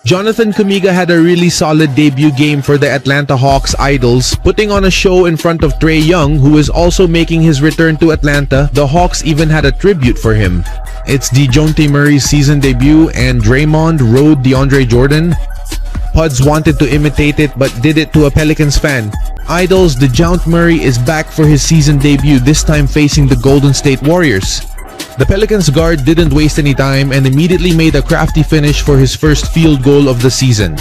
Jonathan Kuminga had a really solid debut game for the Atlanta Hawks Idols, putting on a show in front of Trae Young, who is also making his return to Atlanta. The Hawks even had a tribute for him. It's Dejounte Murray's season debut, and Draymond rode DeAndre Jordan. Pods wanted to imitate it but did it to a Pelicans fan. Idols, Dejounte Murray is back for his season debut, this time facing the Golden State Warriors. The Pelicans guard didn't waste any time and immediately made a crafty finish for his first field goal of the season.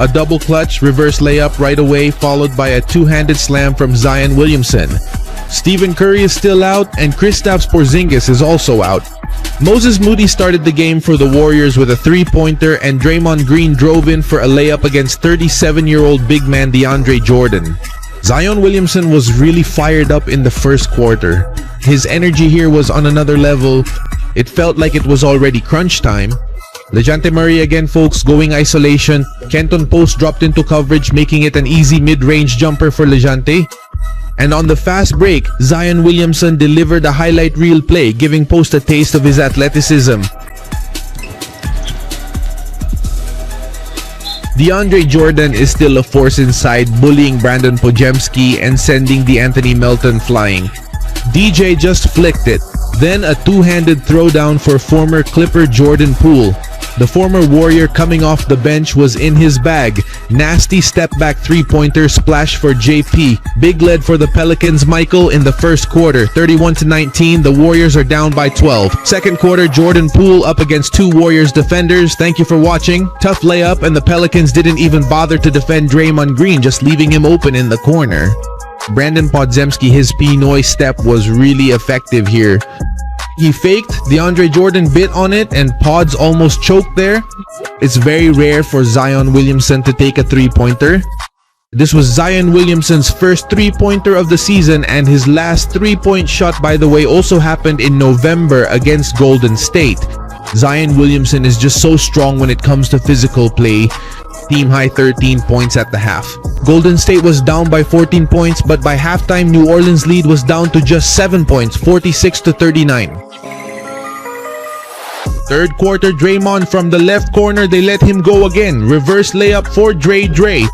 A double clutch reverse layup right away, followed by a two-handed slam from Zion Williamson. Stephen Curry is still out and Kristaps Porzingis is also out. Moses Moody started the game for the Warriors with a three-pointer, and Draymond Green drove in for a layup against 37-year-old big man DeAndre Jordan. Zion Williamson was really fired up in the first quarter. His energy here was on another level. It felt like it was already crunch time. Dejounte Murray again, folks, going isolation. Kenton Post dropped into coverage, making it an easy mid-range jumper for Dejounte. And on the fast break, Zion Williamson delivered a highlight reel play, giving Post a taste of his athleticism. DeAndre Jordan is still a force inside, bullying Brandon Podziemski and sending Anthony Melton flying. DJ just flicked it. Then a two-handed throwdown for former Clipper Jordan Poole. The former Warrior coming off the bench was in his bag. Nasty step-back three-pointer splash for JP. Big lead for the Pelicans, Michael, in the first quarter. 31-19, the Warriors are down by 12. Second quarter, Jordan Poole up against two Warriors defenders. Thank you for watching. Tough layup, and the Pelicans didn't even bother to defend Draymond Green, just leaving him open in the corner. Brandon Podziemski, his Pinoy step was really effective here. He faked, DeAndre Jordan bit on it, and Pods almost choked there. It's very rare for Zion Williamson to take a three-pointer. This was Zion Williamson's first three-pointer of the season, and his last three-point shot, by the way, also happened in November against Golden State. Zion Williamson is just so strong when it comes to physical play. Team high 13 points at the half. Golden State was down by 14 points, but by halftime, New Orleans' lead was down to just 7 points, 46-39. Third quarter, Draymond from the left corner, they let him go again. Reverse layup for Dre.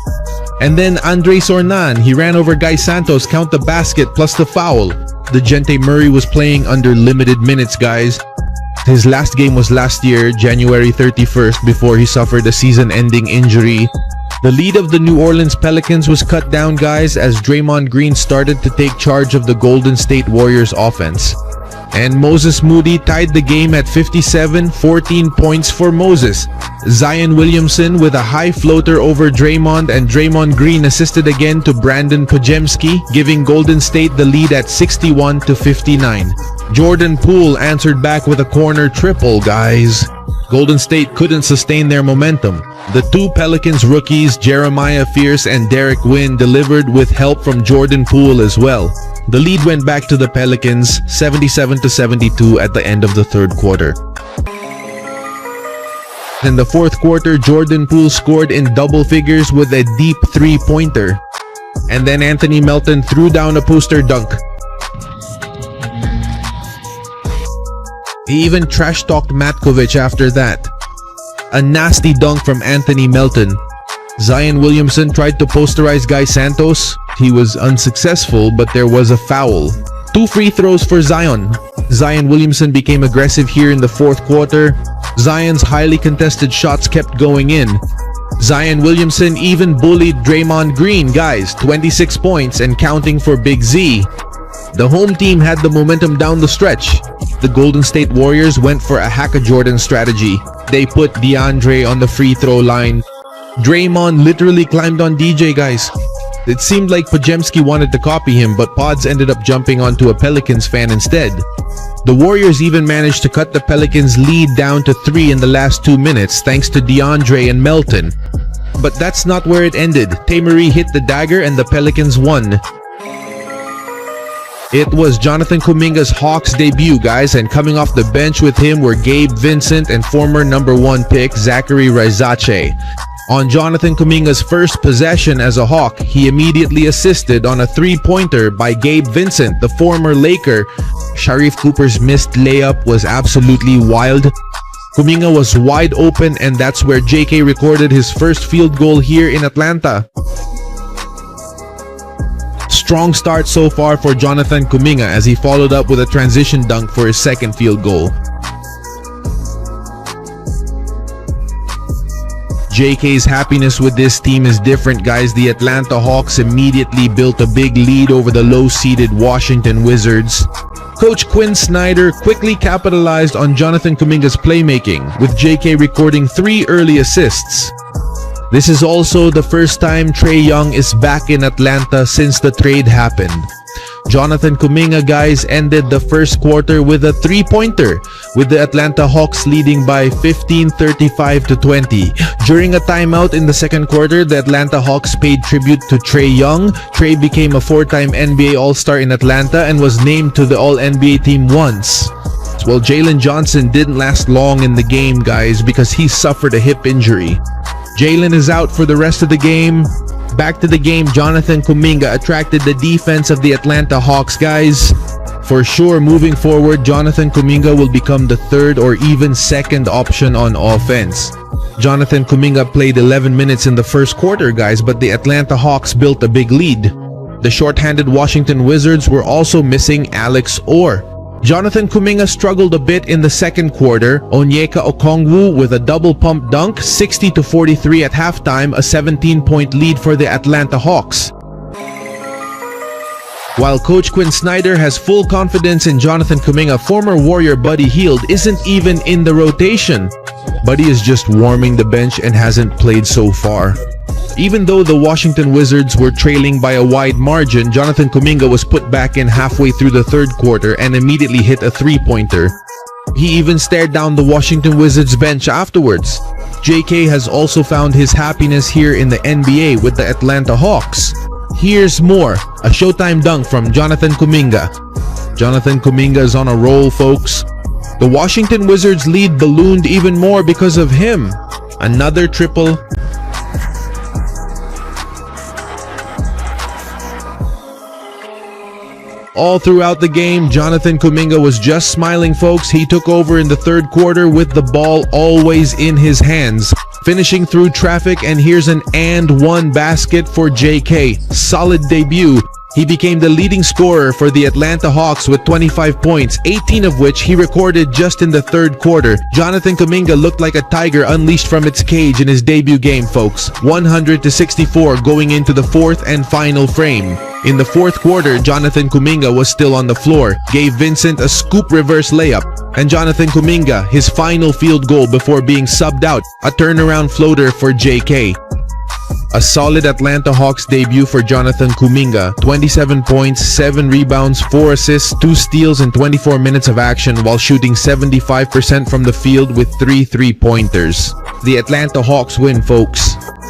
And then Andre Sornan, he ran over Guy Santos, count the basket plus the foul. Dejounte Murray was playing under limited minutes, guys. His last game was last year, January 31st, before he suffered a season-ending injury. The lead of the New Orleans Pelicans was cut down, guys, as Draymond Green started to take charge of the Golden State Warriors offense. And Moses Moody tied the game at 57, 14 points for Moses. Zion Williamson with a high floater over Draymond, and Draymond Green assisted again to Brandon Podziemski, giving Golden State the lead at 61-59. Jordan Poole answered back with a corner triple, guys. Golden State couldn't sustain their momentum. The two Pelicans rookies, Jeremiah Fierce and Derek Wynn, delivered with help from Jordan Poole as well. The lead went back to the Pelicans, 77-72 at the end of the third quarter. In the fourth quarter, Jordan Poole scored in double figures with a deep three-pointer. And then Anthony Melton threw down a poster dunk. He even trash-talked Matkovic after that. A nasty dunk from Anthony Melton. Zion Williamson tried to posterize Guy Santos. He was unsuccessful, but there was a foul. 2 free throws for Zion. Zion Williamson became aggressive here in the fourth quarter. Zion's highly contested shots kept going in. Zion Williamson even bullied Draymond Green, guys, 26 points and counting for Big Z. The home team had the momentum down the stretch. The Golden State Warriors went for a hack-a-Jordan strategy. They put DeAndre on the free throw line. Draymond literally climbed on DJ, guys. It seemed like Podziemski wanted to copy him, but Pods ended up jumping onto a Pelicans fan instead. The Warriors even managed to cut the Pelicans' lead down to 3 in the last 2 minutes thanks to DeAndre and Melton. But that's not where it ended. Tamery hit the dagger and the Pelicans won. It was Jonathan Kuminga's Hawks debut, guys, and coming off the bench with him were Gabe Vincent and former #1 pick Zachary Rizache. On Jonathan Kuminga's first possession as a Hawk, he immediately assisted on a three-pointer by Gabe Vincent, the former Laker. Sharif Cooper's missed layup was absolutely wild. Kuminga was wide open, and that's where JK recorded his first field goal here in Atlanta. Strong start so far for Jonathan Kuminga as he followed up with a transition dunk for his second field goal. JK's happiness with this team is different, guys. The Atlanta Hawks immediately built a big lead over the low-seeded Washington Wizards. Coach Quinn Snyder quickly capitalized on Jonathan Kuminga's playmaking, with JK recording 3 early assists. This is also the first time Trae Young is back in Atlanta since the trade happened. Jonathan Kuminga, guys, ended the first quarter with a 3-pointer, with the Atlanta Hawks leading by 15, 35-20. During a timeout in the second quarter, the Atlanta Hawks paid tribute to Trae Young. Trae became a 4-time NBA All-Star in Atlanta and was named to the All-NBA team once. Well, Jalen Johnson didn't last long in the game, guys, because he suffered a hip injury. Jalen is out for the rest of the game. Back to the game, Jonathan Kuminga attracted the defense of the Atlanta Hawks, guys. For sure, moving forward, Jonathan Kuminga will become the third or even second option on offense. Jonathan Kuminga played 11 minutes in the first quarter, guys, but the Atlanta Hawks built a big lead. The short-handed Washington Wizards were also missing Alex Orr. Jonathan Kuminga struggled a bit in the second quarter. Onyeka Okongwu with a double pump dunk, 60-43 at halftime, a 17-point lead for the Atlanta Hawks. While Coach Quinn Snyder has full confidence in Jonathan Kuminga, former Warrior Buddy Hield isn't even in the rotation. Buddy is just warming the bench and hasn't played so far. Even though the Washington Wizards were trailing by a wide margin, Jonathan Kuminga was put back in halfway through the third quarter and immediately hit a 3-pointer. He even stared down the Washington Wizards bench afterwards. JK has also found his happiness here in the NBA with the Atlanta Hawks. Here's more, a Showtime dunk from Jonathan Kuminga. Jonathan Kuminga is on a roll, folks. The Washington Wizards lead ballooned even more because of him. Another triple. All throughout the game, Jonathan Kuminga was just smiling, folks. He took over in the third quarter with the ball always in his hands, finishing through traffic, and here's an and-one basket for JK. Solid debut. He became the leading scorer for the Atlanta Hawks with 25 points, 18 of which he recorded just in the third quarter. Jonathan Kuminga looked like a tiger unleashed from its cage in his debut game, folks. 100-64 going into the fourth and final frame. In the fourth quarter, Jonathan Kuminga was still on the floor, gave Vincent a scoop reverse layup, and Jonathan Kuminga his final field goal before being subbed out, a turnaround floater for JK. A solid Atlanta Hawks debut for Jonathan Kuminga. 27 points, 7 rebounds, 4 assists, 2 steals in 24 minutes of action while shooting 75% from the field with 3 3-pointers. The Atlanta Hawks win, folks.